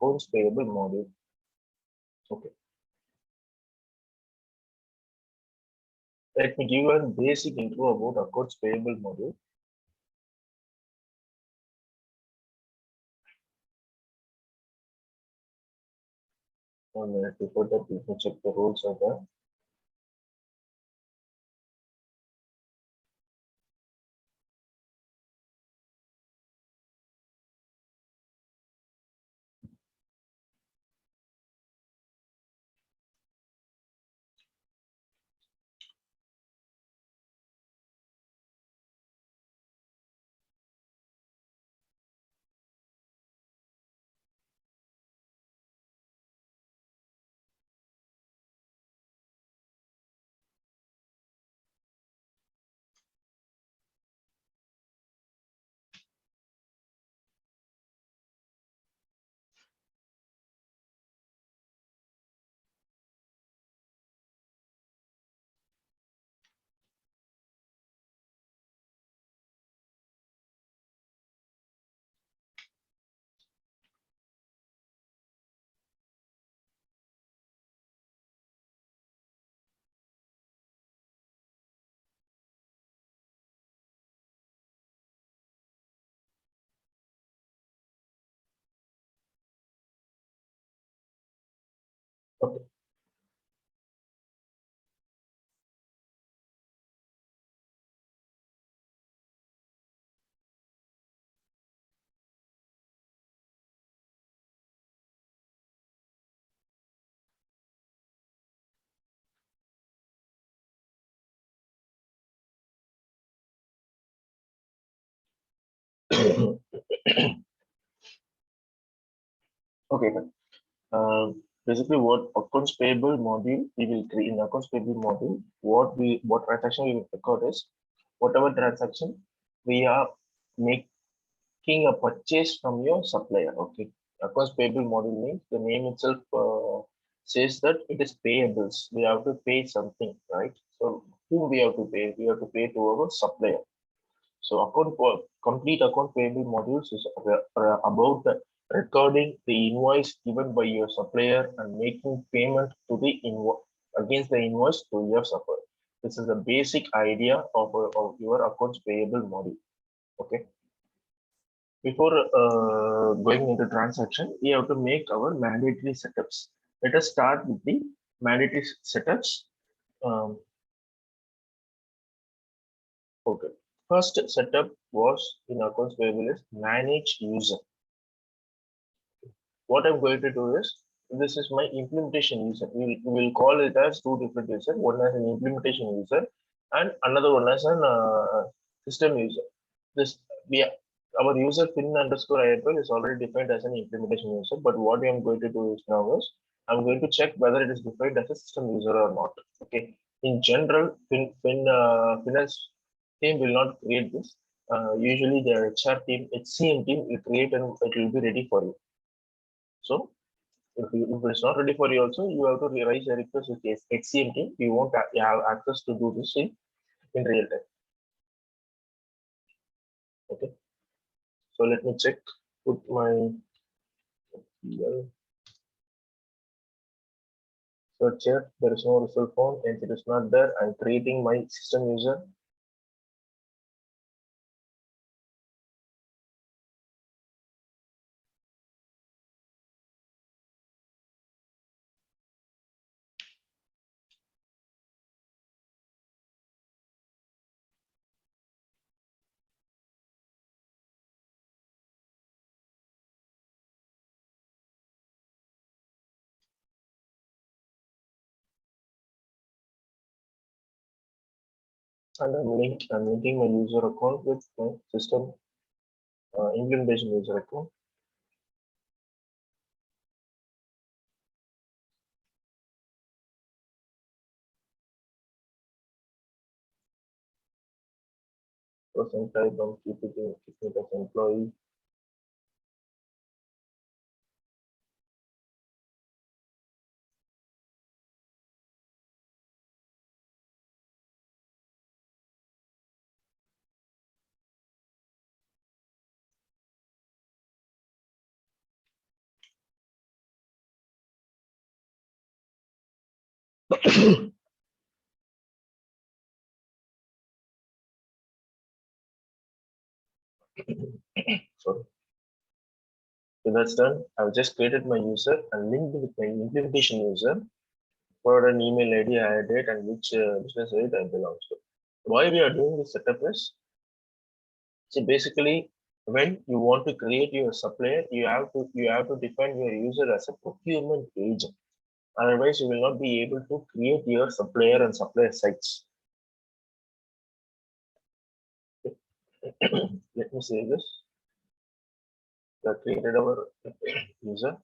accounts payable module. Okay. Let me give a basic intro about accounts payable module. One minute before that, we can check the rules of that. Okay. Okay. Basically, what accounts payable module we will create in accounts payable module, what transaction we will record is whatever transaction we are making a purchase from your supplier. Okay, accounts payable module means the name itself says that it is payables. We have to pay something, right? So whom we have to pay? We have to pay to our supplier. So complete account payable modules is about the recording the invoice given by your supplier and making payment to the against the invoice to your supplier. This is the basic idea of your accounts payable module. Okay. Before going into transaction, we have to make our mandatory setups. Let us start with the mandatory setups. Okay. First setup was in accounts payable is manage user. What I'm going to do is, this is my implementation user. We will call it as two different users. One as an implementation user and another one as an system user. This our user pin underscore IFL is already defined as an implementation user. But what I am going to do is now is I'm going to check whether it is defined as a system user or not. Okay. In general, finance team will not create this. Usually the HR team, HCM team will create and it will be ready for you. So if it's not ready for you also, you have to raise a request with HCM team. You won't have access to do this in real time. Okay. So let me check, put my search here. There is no result found and it is not there. I'm creating my system user. And I'm linking my user account with my system implementation user account. Person type, I'm keeping it as employee. Sorry. So that's done. I've just created my user and linked with my implementation user for an email ID I did and which business unit I belong to. Why we are doing this setup is, see, basically when you want to create your supplier, you have to define your user as a procurement agent. Otherwise, you will not be able to create your supplier and supplier sites. Let me say this. We have created our user.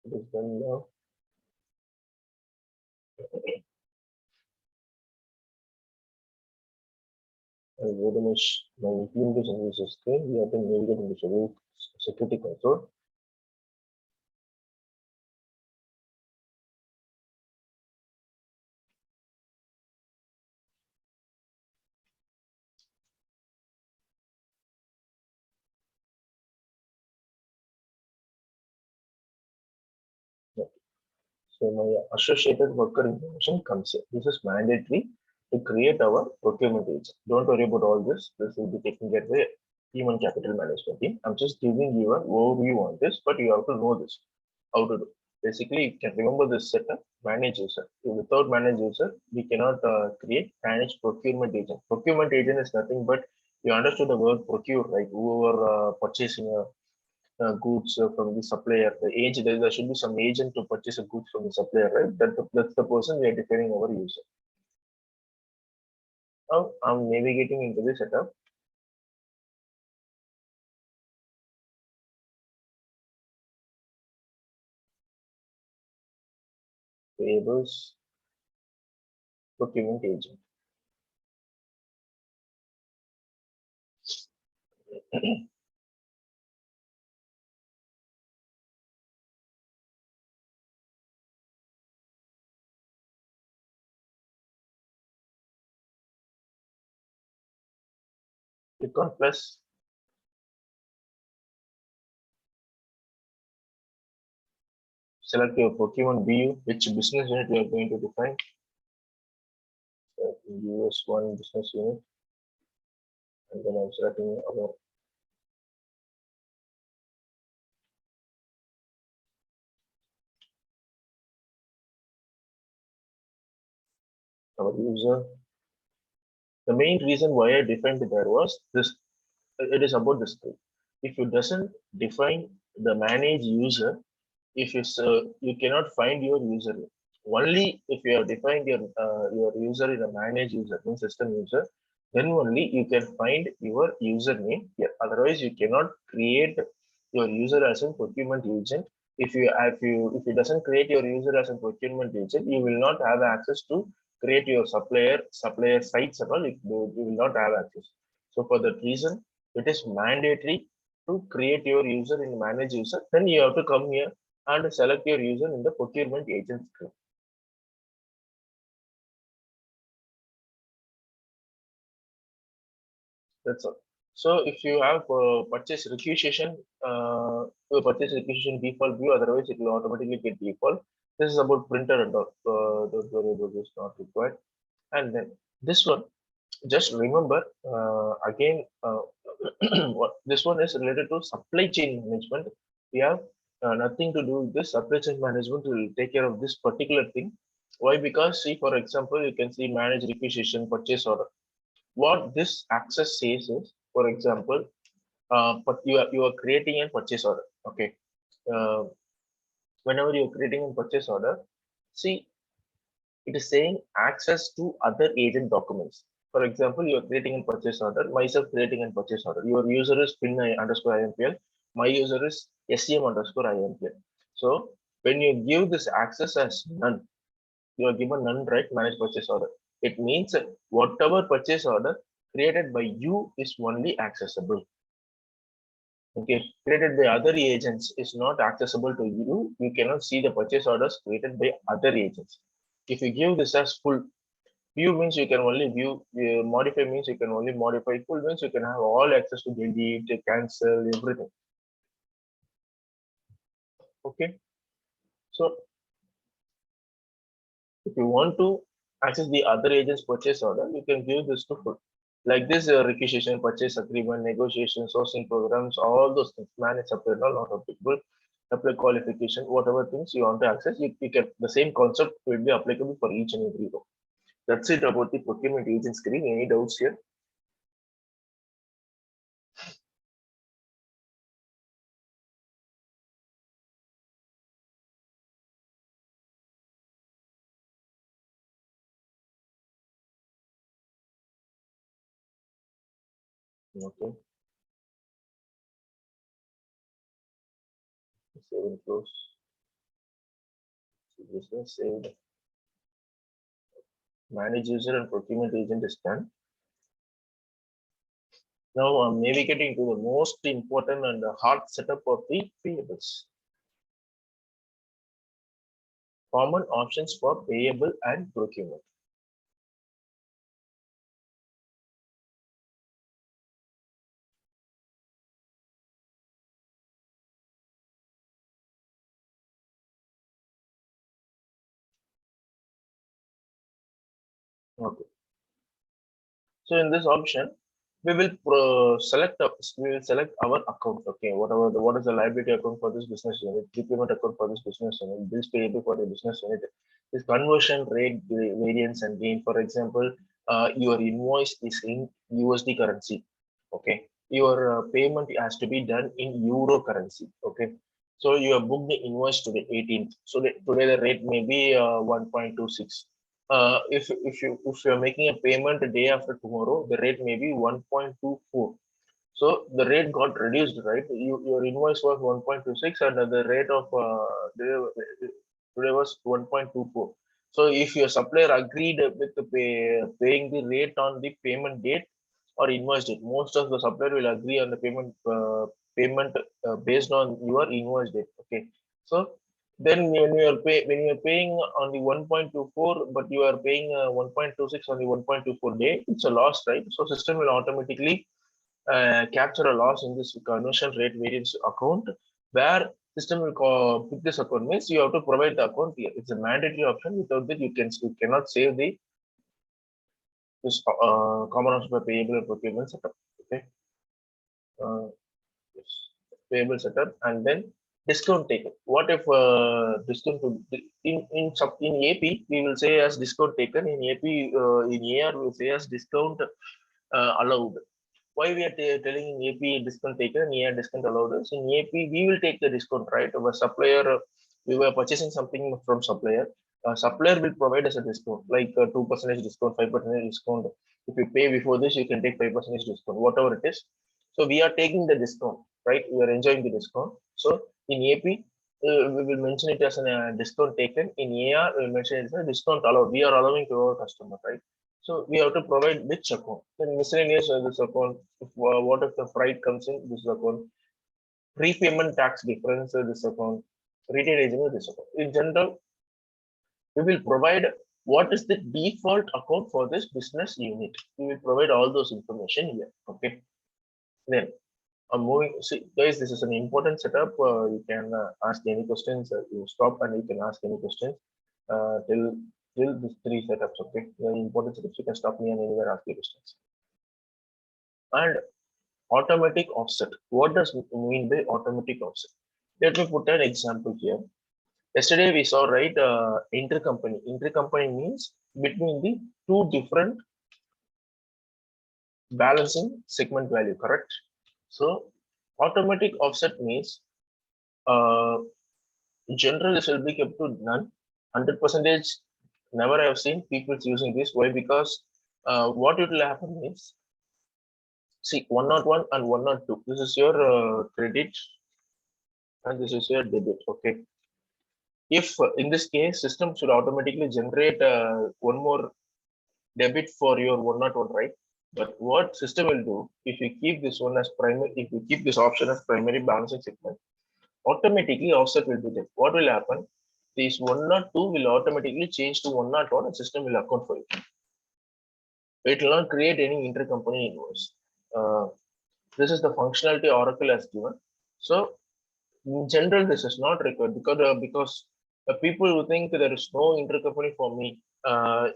It is done now. And go to my implementation user screen. We have to navigate into security console. So my associated worker information comes here. This is mandatory to create our procurement agent. Don't worry about all this. This will be taken care of by human capital management team. I'm just giving you an overview on this, but you have to know this, how to do. Basically, you can remember this setup, manage user. Without manage user, we cannot create manage procurement agent. Procurement agent is nothing but, you understood the word procure, right? Whoever purchasing a goods from the supplier. The age, there should be some agent to purchase a goods from the supplier, right? That's the person we are defining our user. Now I'm navigating into the setup. Payables, procurement agent. Click on plus. Select your procurement BU, which business unit you are going to define. US one business unit, and then I'm selecting our user. The main reason why I defined it there was this. It is about this thing. If you doesn't define the manage user, if you you cannot find your user. Only if you have defined your user in a manage user, in system user, then only you can find your username here. Otherwise, you cannot create your user as a procurement agent. If you doesn't create your user as a procurement agent, you will not have access to create your supplier sites and all. You will not have access. So for that reason, it is mandatory to create your user in manage user. Then you have to come here and select your user in the procurement agent screen. That's all. So if you have purchase requisition default view, otherwise it will automatically get default. This is about printer and all. Don't worry about this, not required. And then this one, just remember again, what this one is related to supply chain management. We have nothing to do with this. Supply chain management will take care of this particular thing. Why? Because see, for example, you can see manage requisition, purchase order. What this access says is, for example, but you are creating a purchase order. Okay. Uh, Whenever you're creating a purchase order, see, it is saying access to other agent documents. For example, you are creating a purchase order, myself creating a purchase order. Your user is pin underscore IMPL. My user is SCM underscore IMPL. So When you give this access as none, you are given none, right? Manage purchase order. It means whatever purchase order created by you is only accessible. Okay, created by other agents is not accessible to you. You cannot see the purchase orders created by other agents. If you give this as full, view means you can only view, modify means you can only modify, full means you can have all access to delete, cancel, everything. Okay, so if you want to access the other agent's purchase order, you can give this to full. Like this, requisition, purchase agreement, negotiation, sourcing programs, all those things, manage supply, not applicable, apply qualification, whatever things you want to access, you can, the same concept will be applicable for each and every row. That's it about the procurement agent screen. Any doubts here? Okay, save and close. Business saved. Manage user and procurement agent is done. Now maybe getting to the most important and the hard setup of the payables. Common options for payable and procurement. Okay. So in this option, we will select our account. Okay, what is the liability account for this business unit, prepayment account for this business unit, bills payable for the business unit, this conversion rate variance and gain. For example, your invoice is in USD currency. Okay, your payment has to be done in euro currency. Okay, so you have booked the invoice to the 18th. So today the rate may be 1.26. If you're making a payment a day after tomorrow, the rate may be 1.24. So the rate got reduced, right? Your invoice was 1.26 and the rate of today was 1.24. So if your supplier agreed with paying the rate on the payment date or invoice date, most of the supplier will agree on the payment based on your invoice date. Okay, so then when you are paying on the 1.24, but you are paying 1.26 on the 1.24 day, it's a loss, right? So system will automatically capture a loss in this conversion rate variance account, where system will pick this account. Means you have to provide the account here. It's a mandatory option. Without that, you cannot save the this common option for payable and procurement setup. Okay, uh, yes. Payable setup and then discount taken. What if discount in AP we will say as discount taken, in AP in AR we will say as discount allowed. Why we are telling in AP discount taken and AR discount allowed is in AP we will take the discount, right? Our supplier, we were purchasing something from supplier. Supplier will provide us a discount like 2% discount, 5% discount. If you pay before this, you can take 5% discount, whatever it is. So we are taking the discount, right? We are enjoying the discount. So in AP, we will mention it as a discount taken. In AR, we will mention it as a discount allowed. We are allowing to our customer, right? So we have to provide which account. Then miscellaneous this account. What if the freight comes in this account? Prepayment tax difference this account. Retail agent this account. In general, we will provide what is the default account for this business unit. We will provide all those information here. Okay. Then I'm moving. See, guys, this is an important setup. You can ask any questions. You stop and you can ask any questions till these three setups. Okay, very important setups. You can stop me and anywhere ask your questions. And automatic offset. What does it mean by automatic offset? Let me put an example here. Yesterday we saw, right, intercompany. Intercompany means between the two different balancing segment value, correct? So automatic offset means in general this will be kept to none. 100% never I have seen people using this. Why? Because what it will happen is, see, 101 and 102. This is your credit and this is your debit. Okay. if in this case system should automatically generate one more debit for your 101, right? But what system will do, if you keep this one as primary, if you keep this option as primary balancing segment, automatically offset will be there. What will happen? These 102 will automatically change to 101 and system will account for it. It will not create any intercompany invoice. This is the functionality Oracle has given. So in general, this is not required because the people who think there is no intercompany for me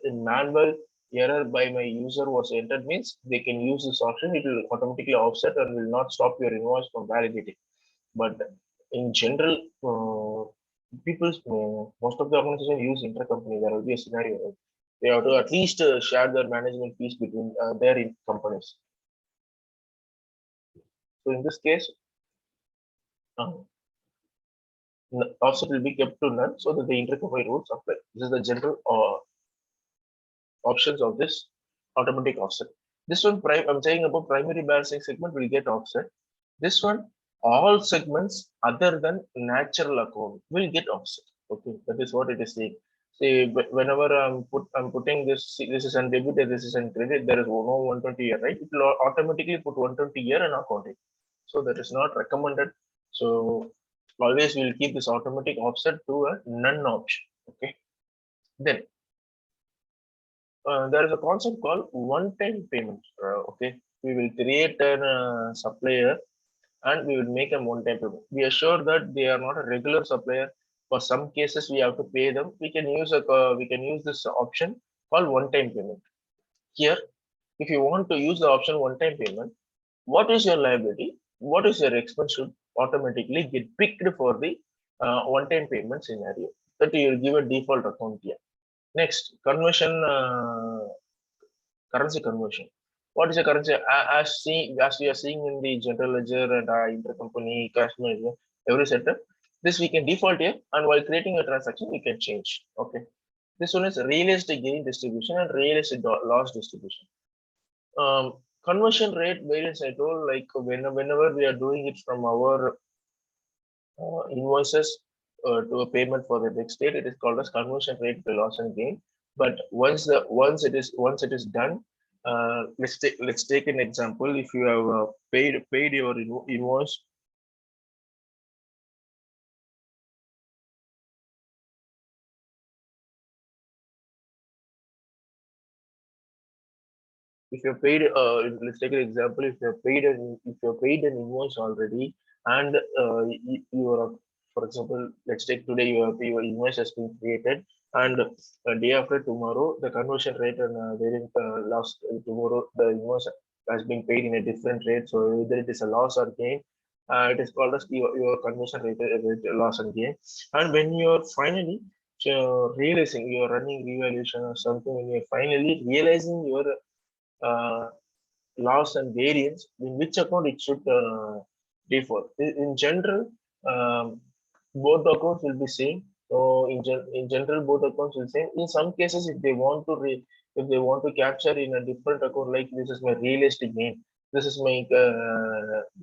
in manual error by my user was entered means they can use this option. It will automatically offset and will not stop your invoice from validating. But in general, people, most of the organization use intercompany. There will be a scenario. Right? They have to at least share their management fees between their companies. So in this case, offset will be kept to none so that the intercompany rules apply. This is the general options of this automatic offset. This one, I'm saying about primary balancing segment will get offset. This one, all segments other than natural account will get offset. Okay, that is what it is saying. See, whenever I'm putting this, this is an debit and this is an credit, there is no 120 year, right? It will automatically put 120 year and accounting. So that is not recommended. So always we'll keep this automatic offset to a none option. Okay. Then there is a concept called one-time payment. Okay, we will create a supplier and we will make a one-time payment. We assure that they are not a regular supplier. For some cases, we have to pay them. We can use this option called one-time payment. Here, if you want to use the option one-time payment, what is your liability? What is your expense should automatically get picked for the one-time payment scenario. That you will give a default account here. Next, conversion, currency conversion. What is a currency? As we are seeing in the general ledger and intercompany cash management, every setup, this we can default here, and while creating a transaction, we can change. Okay. This one is realized gain distribution and realized loss distribution. Conversion rate variance, I told, like whenever we are doing it from our invoices to a payment for the next date, it is called as conversion rate loss and gain. But once it is done, let's take an example. If you have paid your invoice, if you're paid, let's take an example. If you're paid an invoice already, and you are, for example, let's take today your invoice has been created, and a day after tomorrow, the conversion rate and variant loss tomorrow, the invoice has been paid in a different rate. So whether it is a loss or gain, it is called as your conversion rate loss and gain. And when you're finally realizing you're running revaluation or something, when you're finally realizing your loss and variance, in which account it should default. In general, both accounts will be same. So in general, both accounts will be same. In some cases, if they want to capture in a different account, like this is my realistic gain, this is my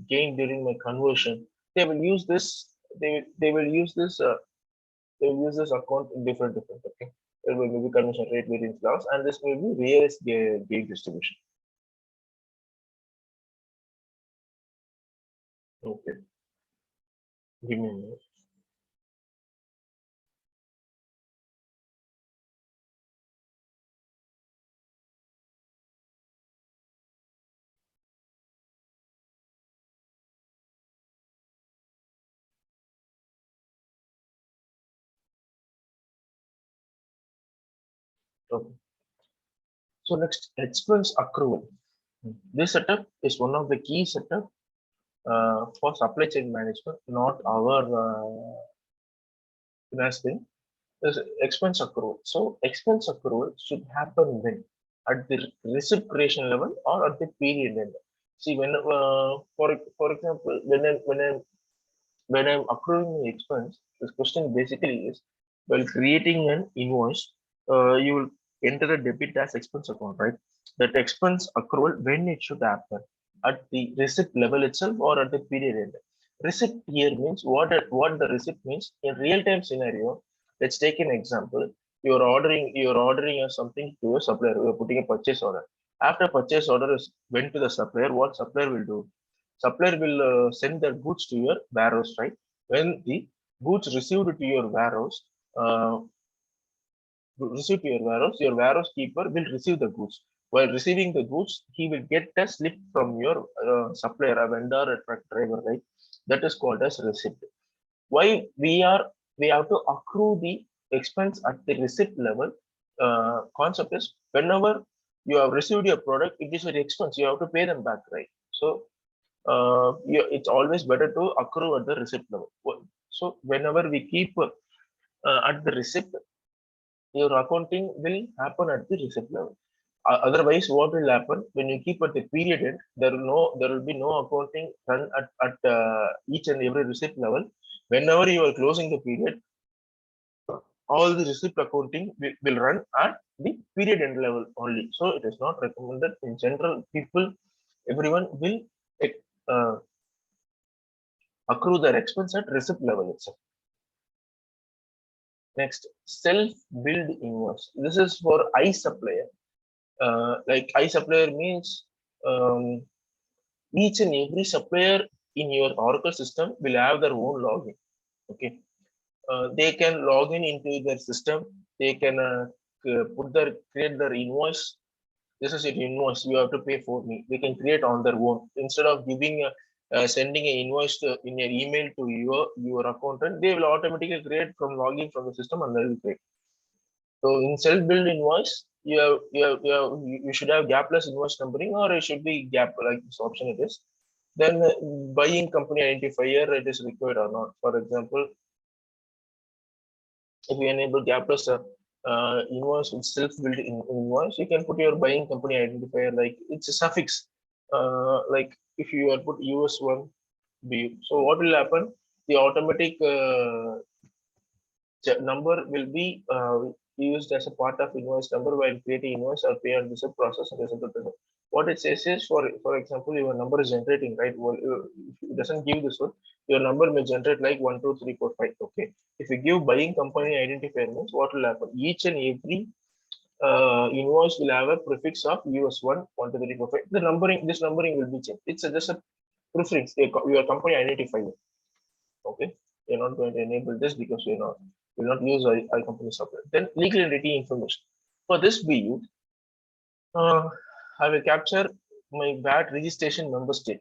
gain during my conversion, they will use this. They will use this. They will use this account in different. Okay, it will be conversion rate variance loss, and this will be realized gain distribution. Okay. Give me a minute. Okay. So next, expense accrual. This setup is one of the key setup for supply chain management, not our finance thing. This expense accrual. So expense accrual should happen when at the receipt creation level or at the period end. See, when for example, when I'm accruing the expense, this question basically is, while creating an invoice, you will enter a debit as expense account, right? That expense accrual, when it should happen, at the receipt level itself or at the period end. Receipt here means what the receipt means in real time scenario. Let's take an example. You're ordering something to your supplier. You're putting a purchase order. After purchase order is went to the supplier, what supplier will do? Supplier will send their goods to your warehouse, right? When the goods received to uh, your warehouse keeper will receive the goods. While receiving the goods, he will get a slip from your supplier, a vendor, a truck driver, right? That is called as receipt. Why we have to accrue the expense at the receipt level. Concept is whenever you have received your product, it is very expense. You have to pay them back, right? So it's always better to accrue at the receipt level. So whenever we keep at the receipt, your accounting will happen at the receipt level. Otherwise, what will happen when you keep at the period end? There will be no accounting done at each and every receipt level. Whenever you are closing the period, all the receipt accounting will run at the period end level only. So it is not recommended. In general, everyone will uh, accrue their expense at receipt level itself. Next, self-billed invoice. This is for supplier. Like supplier means um, each and every supplier in your Oracle system will have their own login. Okay, they can log in into their system. They can create their invoice. This is an invoice you have to pay for me. They can create on their own instead of sending an invoice in your email to your accountant. They will automatically create from login from the system and they will create. So in self-billed invoice, you should have gapless invoice numbering, or it should be gap like this option it is. Then buying company identifier, it is required or not. For example, if you enable gapless invoice with self-billed invoice, you can put your buying company identifier, like it's a suffix. Like if you are put US1 B, so what will happen? The automatic number will be used as a part of invoice number while creating invoice or pay and receipt process. What it says is, for example, your number is generating, right? Well, if it doesn't give this one, your number may generate like 1, 2, 3, 4, 5. Okay. If you give buying company identifier means, what will happen? Each and every invoice will have a prefix of US1, 1, 2, 3, 4, 5. This numbering will be changed. It's just a prefix, your company identifier. Okay. You're not going to enable this because will not use our company software. Then legal entity information. For this BU, I will capture my VAT registration member state.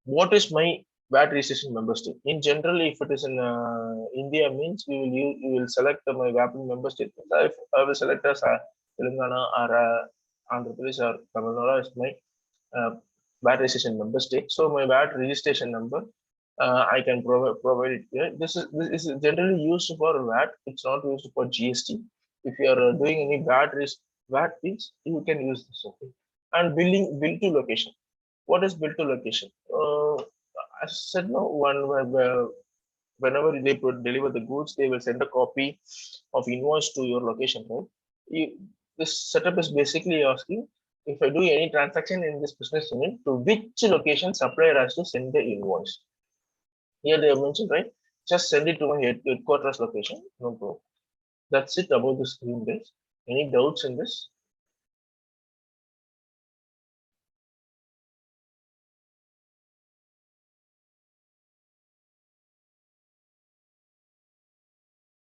What is my VAT registration member state? In general, if it is in India, means we will select my VAT member state. I will select as Telangana or Andhra Pradesh or Tamil Nadu as my VAT registration member state. So my VAT registration number, I can provide it here. This is generally used for VAT. It's not used for GST. If you are doing any VAT things, you can use this. Okay. And bill to location. What is bill to location? I said no. Whenever they deliver the goods, they will send a copy of invoice to your location. Right? This setup is basically asking, if I do any transaction in this business unit, to which location supplier has to send the invoice. Here they have mentioned, right? Just send it to my headquarters location. No problem. That's it about the screen base. Any doubts in this?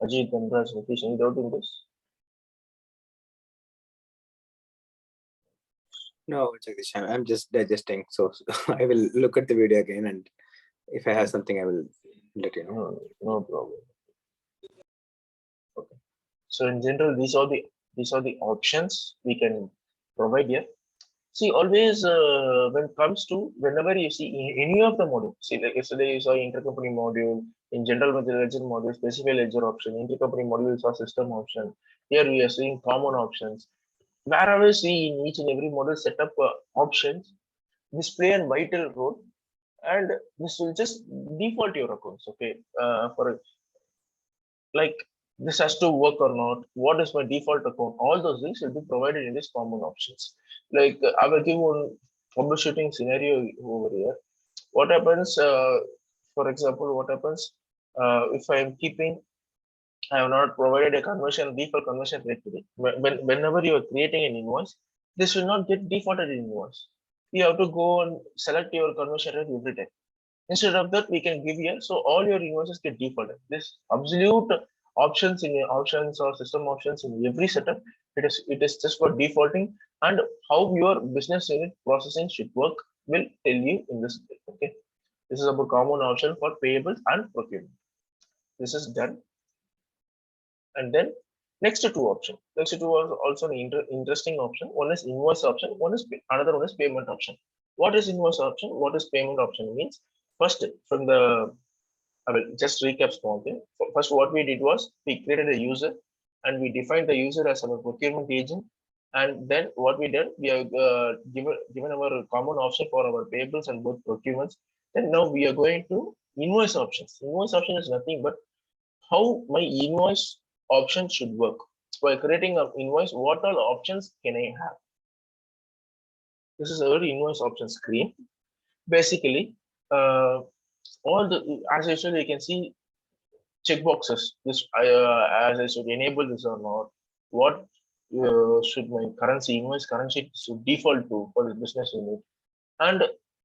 Ajit, Dhanraj, Nitish, any doubt in this? No, Jagdish, I'm just digesting. So I will look at the video again, and if I have something, I will let you know. No problem. Okay. So in general, these are the options we can provide here. See, always when it comes to whenever you see any of the modules, see like yesterday you saw intercompany module, in general ledger module, specific ledger option, intercompany module saw system option. Here we are seeing common options. Wherever see in each and every module set up options, this play a vital role, and this will just default your accounts. Okay, for like this has to work or not, what is my default account, all those things will be provided in this common options. Like I will give one troubleshooting scenario over here. What happens, for example, what happens if I am keeping I have not provided a conversion default conversion rate today. Whenever you are creating an invoice, this will not get defaulted in invoice. You have to go and select your conversion rate every time. Instead of that, we can give here, so all your invoices get defaulted. This absolute options in your options or system options in every setup, it is just for defaulting, and how your business unit processing should work will tell you in this. Okay, this is about common option for payables and procurement. This is done, and then next two option. Next two are also an interesting option. One is invoice option. Another one is payment option. What is invoice option? What is payment option means? First, from the I will just recap small thing. First, what we did was we created a user and we defined the user as our procurement agent. And then what we did, we have given our common option for our payables and both procurements. Then now we are going to invoice options. Invoice option is nothing but how my invoice option should work. By creating an invoice, what all options can I have? This is our invoice option screen. Basically, all the as usual, you can see checkboxes. This as I should enable this or not. What should my currency invoice currency should default to for the business unit? And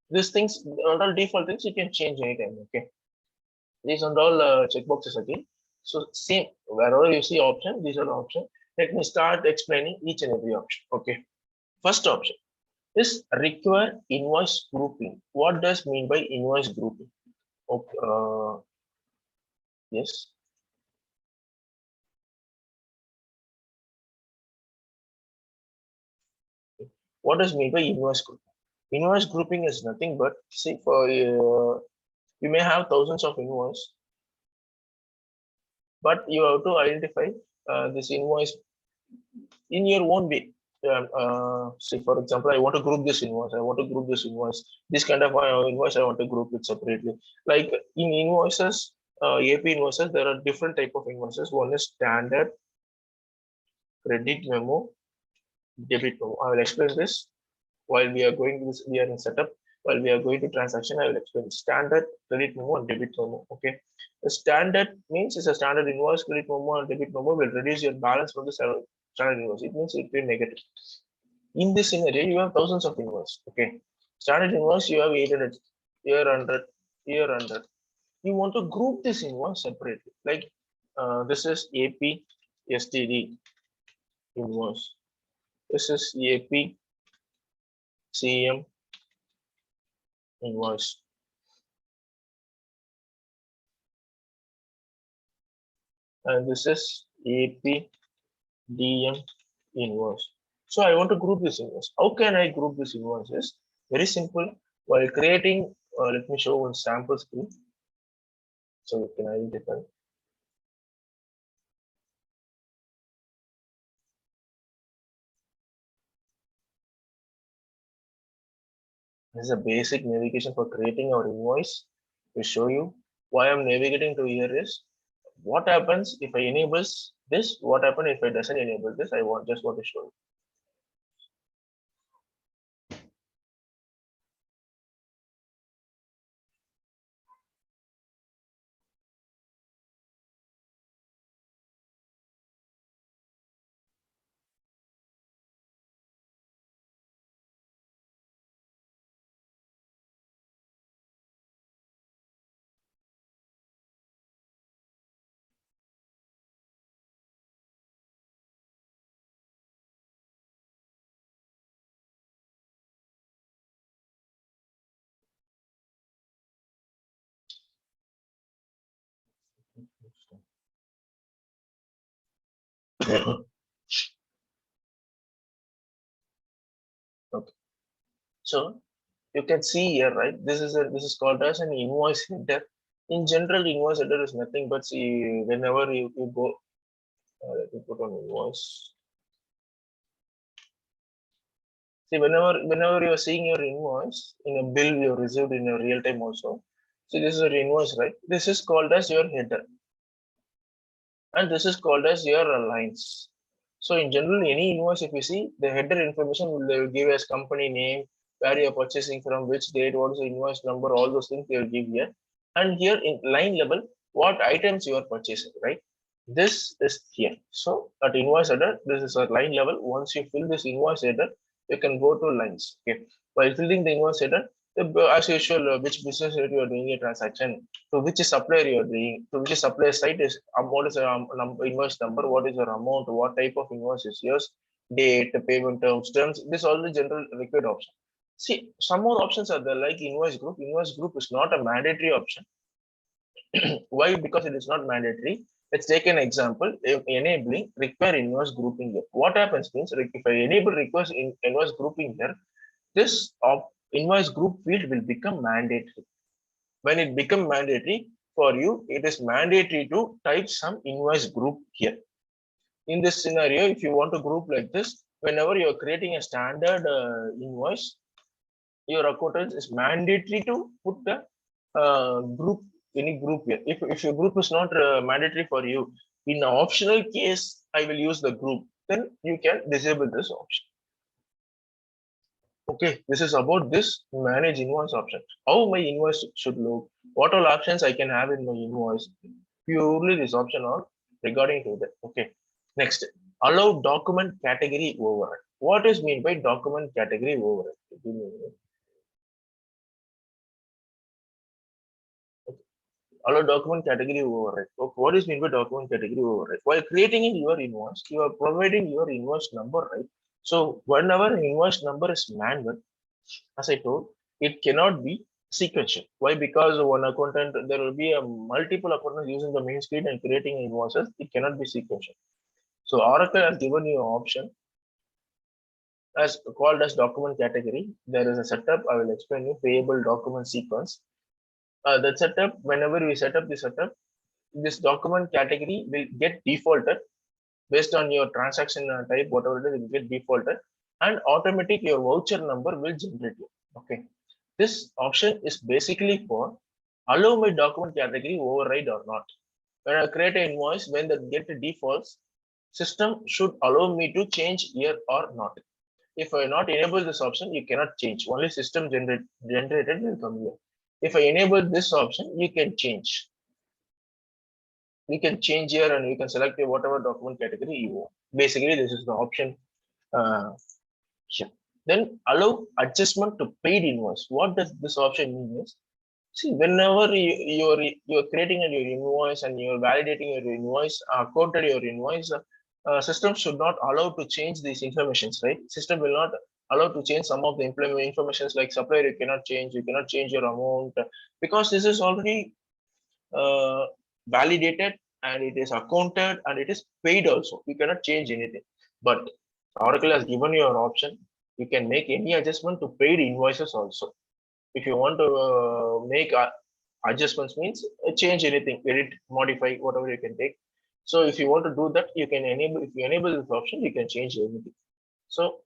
these things, all default things, you can change anytime. Okay, these are all checkboxes again. So same wherever you see option, these are the options. Let me start explaining each and every option. Okay, first option is require invoice grouping. What does mean by invoice grouping? Okay, yes. What does mean by invoice grouping? Invoice grouping is nothing but, see, for you may have thousands of invoice, but you have to identify this invoice in your own way. Say for example, I want to group this invoice. I want to group this invoice. This kind of invoice I want to group it separately. Like in invoices, AP invoices, there are different type of invoices. One is standard, credit memo, debit memo. I will explain this while we are going to this. We are in setup. While we are going to transaction, I will explain standard, credit memo, and debit memo. Okay, the standard means it's a standard invoice. Credit memo and debit memo will reduce your balance from the standard invoice. It means it will negative. In this scenario, you have thousands of invoice. Okay, standard invoice you have 800, year 100, year 100. You want to group this invoice separately. Like this is AP STD invoice. This is AP CM invoice. And this is AP DM invoice. So I want to group this invoice. How can I group this invoices? Very simple. While creating, let me show one sample screen so you can identify. This is a basic navigation for creating our invoice. To show you why I'm navigating to here is what happens if I enable this. What happens if I doesn't enable this? I just want to show you. Okay. So you can see here, right? This is called as an invoice header. In general, invoice header is nothing but, see, whenever you go, let me put on invoice. See, whenever you are seeing your invoice in a bill you received in a real time also. See, this is your invoice, right? This is called as your header, and this is called as your lines. So in general, any invoice, if you see, the header information they will give as company name, where you are purchasing from, which date, what is the invoice number, all those things they will give here. And here in line level, what items you are purchasing, right? This is here. So at invoice header, this is a line level. Once you fill this invoice header, you can go to lines. Okay. While filling the invoice header, as usual, which business unit you are doing a transaction, to which supplier you are doing, to which supplier site is, what is the invoice number, what is your amount, what type of invoice is yours, date, payment terms. This all the general required option. See, some more options are there like invoice group. Invoice group is not a mandatory option. Why? Because it is not mandatory. Let's take an example, enabling require invoice grouping here. What happens means, if I enable request in invoice grouping here, this invoice group field will become mandatory. When it become mandatory for you, it is mandatory to type some invoice group here. In this scenario, if you want to group like this, whenever you are creating a standard invoice, your accountant is mandatory to put the group, any group here. If your group is not mandatory for you, in an optional case, I will use the group, then you can disable this option. Okay, this is about this manage invoice option. How my invoice should look, what all options I can have in my invoice. Purely this option on regarding to that. Okay, next, allow document category override. What is mean by document category override? Allow document category override. Okay, what is mean by document category override? While creating in your invoice, you are providing your invoice number, right? So whenever an invoice number is manual, as I told, it cannot be sequential. Why? Because one accountant, there will be a multiple accountants using the main screen and creating invoices. It cannot be sequential. So Oracle has given you an option as called as document category. There is a setup. I will explain you payable document sequence. That setup, whenever we set up the setup, this document category will get defaulted based on your transaction type, whatever it is, it will get defaulted, and automatic your voucher number will generate it. Okay. This option is basically for allow my document category override or not. When I create an invoice, when the get defaults, system should allow me to change here or not. If I not enable this option, you cannot change. Only system generated will come here. If I enable this option, you can change. You can change here and you can select whatever document category you want. Basically, this is the option here. Then allow adjustment to paid invoice. What does this option mean is, see, whenever you're creating your invoice and you're validating your invoice, quoted your invoice, system should not allow to change these informations, right? System will not allow to change some of the informations like supplier you cannot change your amount because this is already validated and it is accounted and it is paid also. You cannot change anything. But Oracle has given you an option. You can make any adjustment to paid invoices also. If you want to make adjustments means change anything, edit, modify, whatever you can take. So if you want to do that, you can enable, if you enable this option, you can change anything. So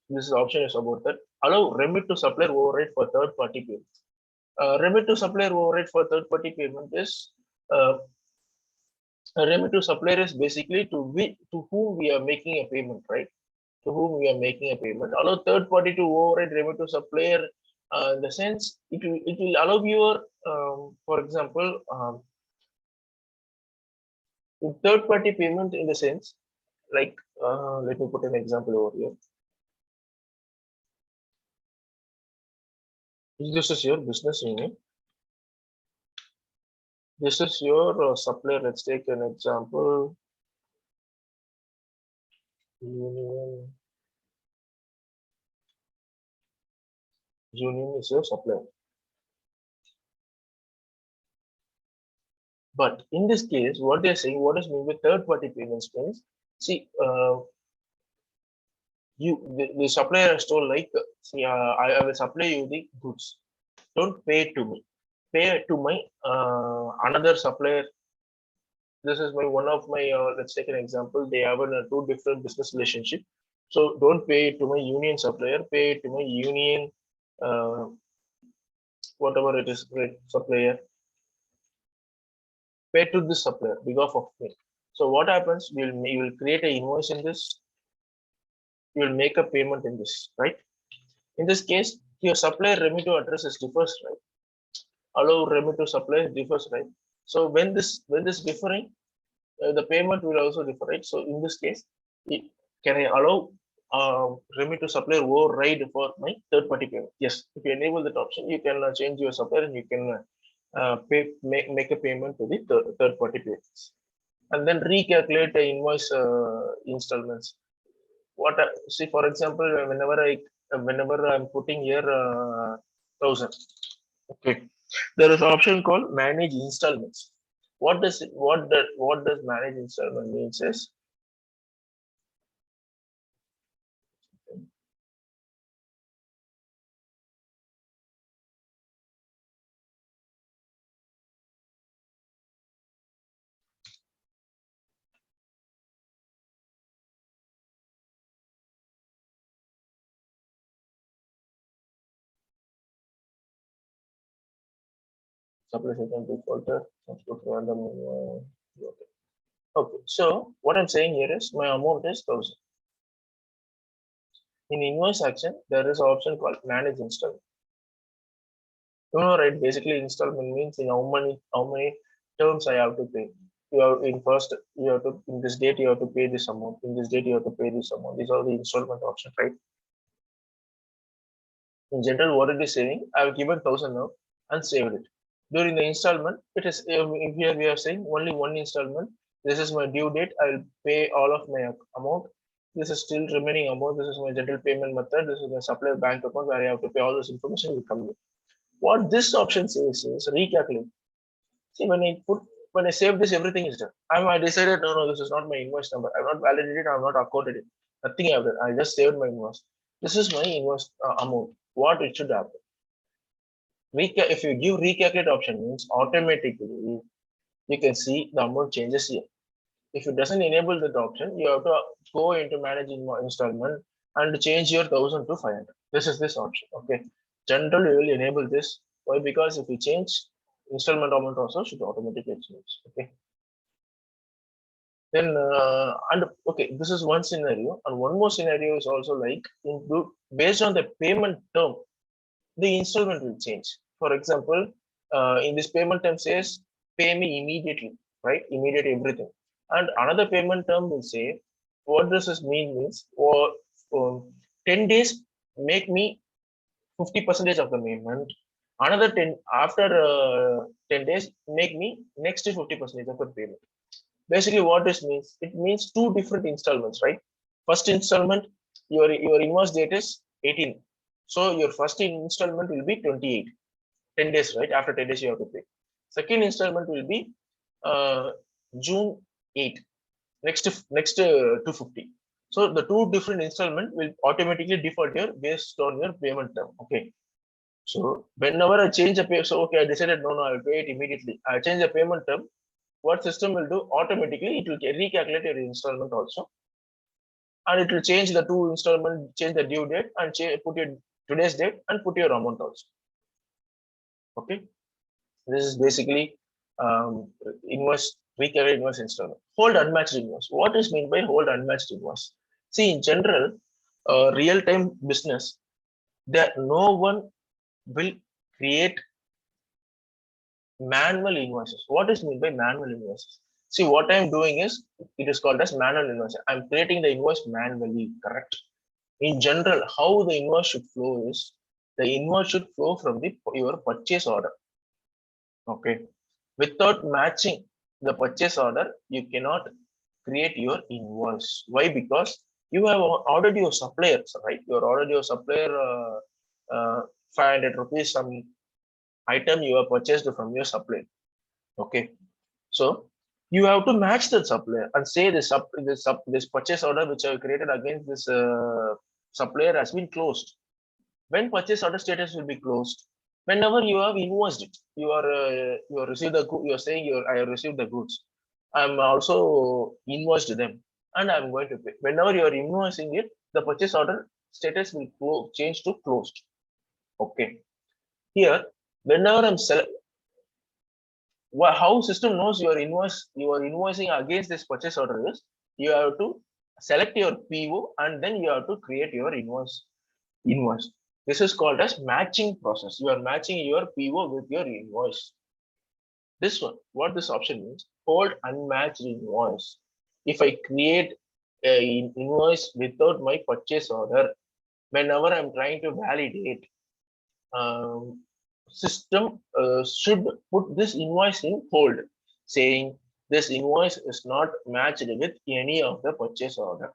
this option is about that. Allow remit to supplier override for third party payment. Remit to supplier override for third party payment is remit to supplier is basically to whom we are making a payment, right? To whom we are making a payment. Allow third party to override remit to supplier. In the sense, it will allow your, for example, third party payment in the sense, like, let me put an example over here. This is your business unit. This is your supplier. Let's take an example. Union is your supplier. But in this case, what they're saying, what is meant with third party payments means, see, the supplier has told like, see, I will supply you the goods. Don't pay it to me. Pay it to my another supplier. This is my one of my. Let's take an example. They have two different business relationship. So don't pay it to my union supplier. Pay it to my union, whatever it is, supplier. Pay to this supplier because of me. So what happens? You will create an invoice in this. You will make a payment in this, right? In this case, your supplier remit to address is differs, right? Allow remit to supplier differs, right? So when this differing, the payment will also differ, right? So in this case, can I allow remit to supplier override for my third party payment? Yes, if you enable that option, you can change your supplier and you can make a payment to the third party payments, and then recalculate the invoice installments. What see, for example, whenever I'm putting here 1,000, okay, there is an option called manage installments. What does manage installment means is, supply system defaulter, random. Okay. Okay. So what I'm saying here is my amount is 1,000. In invoice action, there is an option called manage installment. You know, right? Basically, installment means in how many terms I have to pay. You have in first, you have to in this date you have to pay this amount. In this date you have to pay this amount. These are the installment options, right? In general, what it is saying, I have given 1,000 now and saved it. During the installment, it is here we are saying only one installment. This is my due date. I will pay all of my amount. This is still remaining amount. This is my general payment method. This is my supplier bank account where I have to pay all this information will come here. What this option says is recalculate. See, when I save this, everything is done. I decided, no, this is not my invoice number. I'm not validated. I'm not accorded it. Nothing I've done. I just saved my invoice. This is my invoice amount. What it should happen. If you give recalculate option means automatically you can see the amount changes here. If it doesn't enable that option, you have to go into managing installment and change your 1,000 to 500. This is this option. Okay. Generally, we will enable this. Why? Because if you change, installment amount also should automatically change. Okay. Then and okay, this is one scenario, and one more scenario is also like based on the payment term, the installment will change. For example, in this payment term says pay me immediately, right? Immediate everything. And another payment term will say, what does this means, or 10 days make me 50% of the payment. Another 10 after 10 days make me next 50% of the payment. Basically, what this means, it means two different installments, right? First installment, your invoice date is 18. So your first installment will be 28, 10 days, right? After 10 days, you have to pay. Second installment will be June 8, next 250. So the two different installment will automatically default here based on your payment term. Okay. So whenever I change a pay, so okay, I decided no, I'll pay it immediately. I change the payment term. What system will do automatically? It will recalculate your installment also, and it will change the two installment, change the due date, and put your today's date and put your amount also. Okay, this is basically invoice recalculate invoice installment. Hold unmatched invoice. What is meant by hold unmatched invoice? See, in general, real-time business, that no one will create manual invoices. What is meant by manual invoices? See, what I'm doing is, it is called as manual invoice. I'm creating the invoice manually, correct? In general, how the invoice should flow is, the invoice should flow from your purchase order. Okay. Without matching the purchase order, you cannot create your invoice. Why? Because you have ordered your suppliers, right? You ordered your supplier 500 rupees, some item you have purchased from your supplier. Okay. So you have to match the supplier and say this purchase order which I have created against this supplier has been closed. When purchase order status will be closed? Whenever you have invoiced it, you are received the you are saying I have received the goods. I'm also invoiced them and I'm going to pay. Whenever you are invoicing it, the purchase order status will change to closed. Okay. Here, whenever I'm how system knows you are invoicing against this purchase order is, you have to select your PO and then you have to create your invoice. This is called as matching process. You are matching your PO with your invoice. This one, what this option means, hold unmatched invoice. If I create a invoice without my purchase order, whenever I'm trying to validate, system should put this invoice in hold, saying this invoice is not matched with any of the purchase order.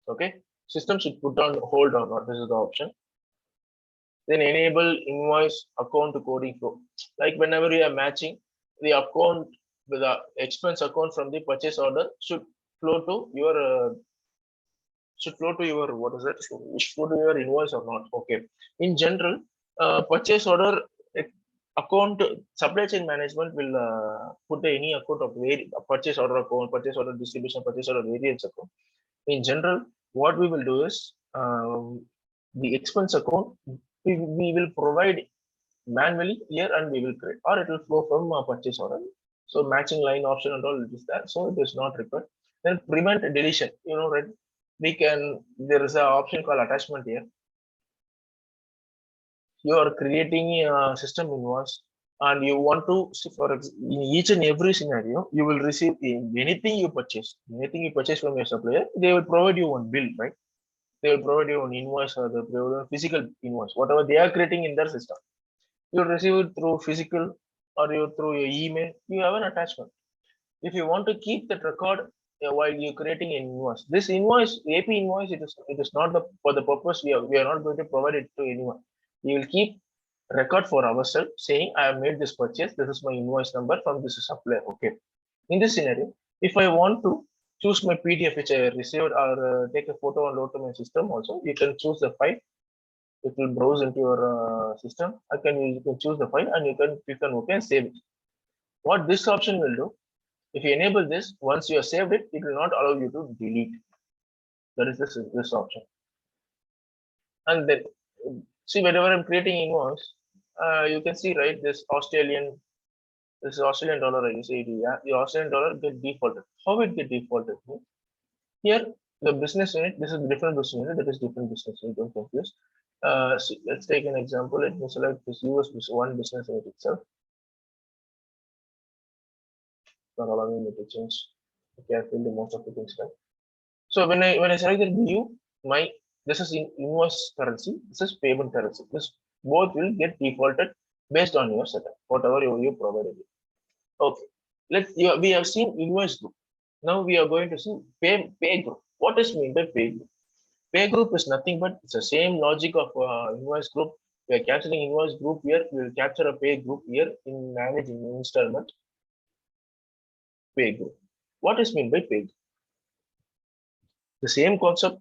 Okay, system should put on hold or not. This is the option. Then enable invoice account coding flow. Like whenever you are matching the account with the expense account from the purchase order should flow to your what is it? Should flow to your invoice or not? Okay. In general, purchase order account supply chain management will put any account of purchase order account, purchase order distribution, purchase order variance account. In general, what we will do is the expense account we will provide manually here and we will create, or it will flow from purchase order. So matching line option and all is there, so it is not required. Then prevent deletion. You know, right? We can. There is an option called attachment here. You are creating a system invoice, and you want to see for in each and every scenario, you will receive anything you purchase from your supplier. They will provide you one bill, right? They will provide you an invoice or the physical invoice, whatever they are creating in their system. You'll receive it through physical or through your email. You have an attachment. If you want to keep that record while you're creating an invoice, this invoice, AP invoice, it is not for the purpose we are not going to provide it to anyone. We will keep record for ourselves saying I have made this purchase. This is my invoice number from this supplier. Okay. In this scenario, if I want to choose my PDF which I received or take a photo and load to my system, also you can choose the file. It will browse into your system. You can choose the file and you can click on OK and save it. What this option will do, if you enable this, once you have saved it, it will not allow you to delete. That is this option. And then see, whenever I'm creating invoice, you can see, right, this Australian dollar, I say, yeah, the Australian dollar get defaulted. How it get defaulted? Here, the business unit, this is different business unit, that is different business unit, don't confuse. So let's take an example. Let me select this US one business unit itself. Not allowing me to change. Okay, I filled most of the things right. So when I select the view, this is in invoice currency, this is payment currency. This both will get defaulted based on your setup, whatever you provided. Okay, we have seen invoice group. Now we are going to see pay group. What is meant by pay group? Pay group is nothing but it's the same logic of invoice group. We are capturing invoice group here. We will capture a pay group here in managing installment. Pay group. What is meant by pay group? The same concept.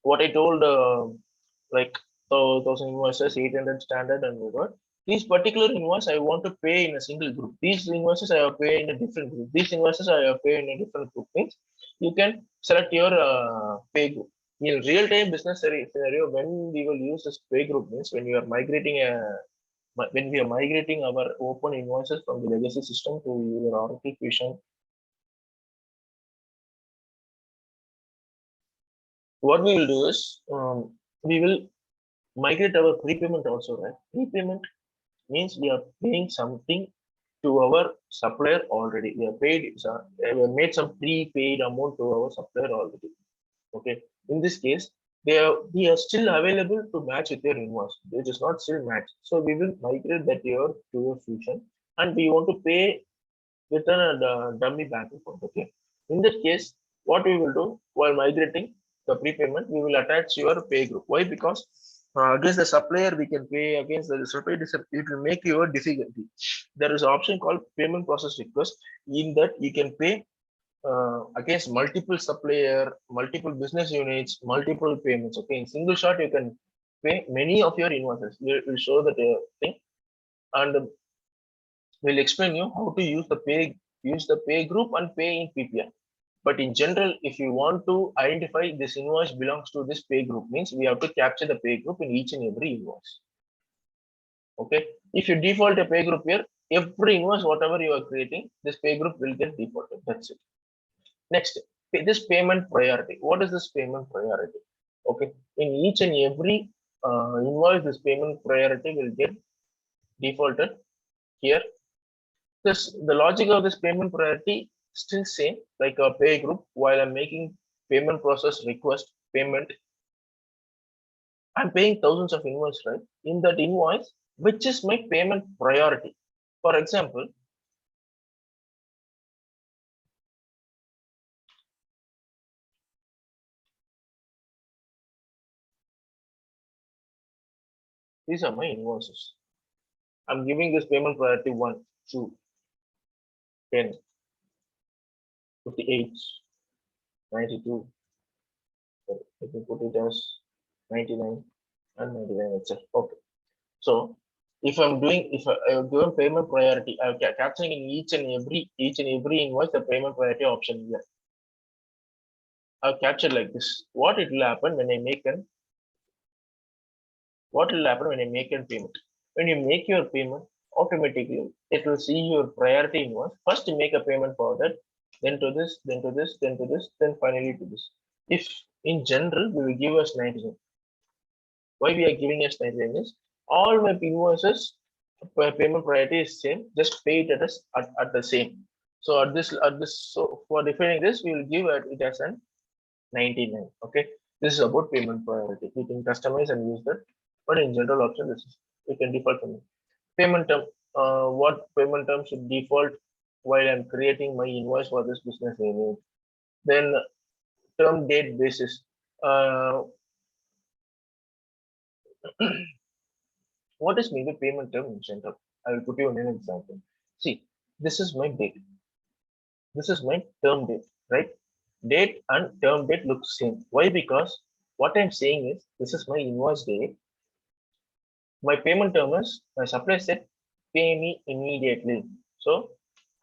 What I told, like 1,000 invoices, 800 standard, and whatever. These particular invoice I want to pay in a single group. These invoices I have pay in a different group. These invoices I have pay in a different group. Means you can select your pay group. In real-time business scenario, when we will use this pay group means when we are migrating our open invoices from the legacy system to your Oracle Fusion. What we will do is we will migrate our prepayment also, right? Prepayment means we are paying something to our supplier already. We have paid, we have made some prepaid amount to our supplier already. Okay. In this case, we are still available to match with your invoice. It is not still match. So we will migrate that to your Fusion, and we want to pay with a dummy bank account. Okay. In that case, what we will do while migrating the prepayment, we will attach your pay group. Why? Because against the supplier we can pay, against the supplier it will make your difficulty. There is an option called payment process request. In that you can pay against multiple supplier, multiple business units, multiple payments. Okay, in single shot you can pay many of your invoices. We will show that thing, and we'll explain you how to use the pay group and pay in PPI. But in general, if you want to identify this invoice belongs to this pay group, means we have to capture the pay group in each and every invoice. Okay. If you default a pay group here, every invoice, whatever you are creating, this pay group will get defaulted. That's it. Next, this payment priority. What is this payment priority? Okay. In each and every invoice, this payment priority will get defaulted here. This the logic of this payment priority still same like a pay group. While I'm making payment process request payment, I'm paying thousands of invoice, right? In that invoice, which is my payment priority. For example, these are my invoices. I'm giving this payment priority 1, 2, 10, 58, 92. Let me put it as 99 and 99 itself. Okay. So if I'm doing, if I given payment priority, I'm capturing in each and every invoice the payment priority option here. I've captured like this. What it will happen when I make an payment? When you make your payment, automatically it will see your priority invoice. First you make a payment for that, then to this, then to this, then to this, then finally to this. If in general we will give us 99. Why we are giving us 99 is all my invoices payment priority is same, just pay it at the same. So so for defining this, we will give it as an 99. Okay, this is about payment priority. We can customize and use that, but in general option, this is we can default from it. Payment term. What payment term should default while I'm creating my invoice for this business area? Then term date basis. What is maybe payment term in general? I will put you in an example. See, this is my date. This is my term date, right? Date and term date look same. Why? Because what I'm saying is this is my invoice date. My payment term is my supplier said pay me immediately. So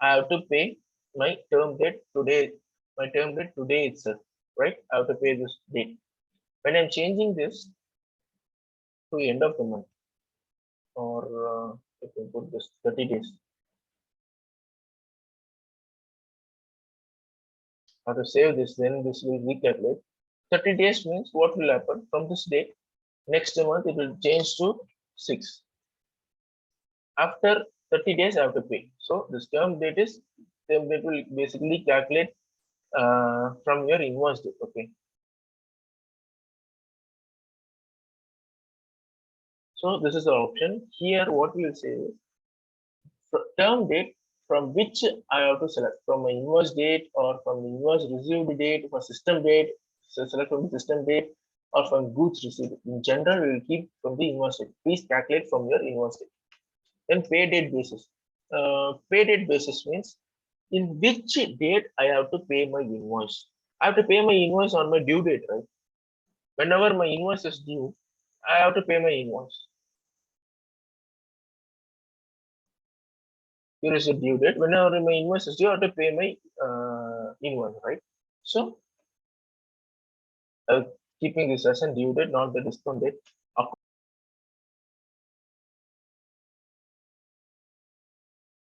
I have to pay my term date today. My term date today itself, right? I have to pay this date. When I'm changing this to end of the month, or if we put this 30 days, I have to save this, then this will recalculate. 30 days means what will happen from this date? Next month it will change to 6. After 30 days I have to pay. So this term date will basically calculate from your invoice date. Okay. So this is the option. Here what we will say is term date from which I have to select from my invoice date or from the invoice received date for system date. So select from the system date or from goods received. In general, we will keep from the invoice date. Please calculate from your invoice date. Then pay date basis. Pay date basis means in which date I have to pay my invoice. I have to pay my invoice on my due date, right? Whenever my invoice is due, I have to pay my invoice. Here is the due date. Whenever my invoice is due, I have to pay my invoice, right? So keeping this as a due date, not the discount date.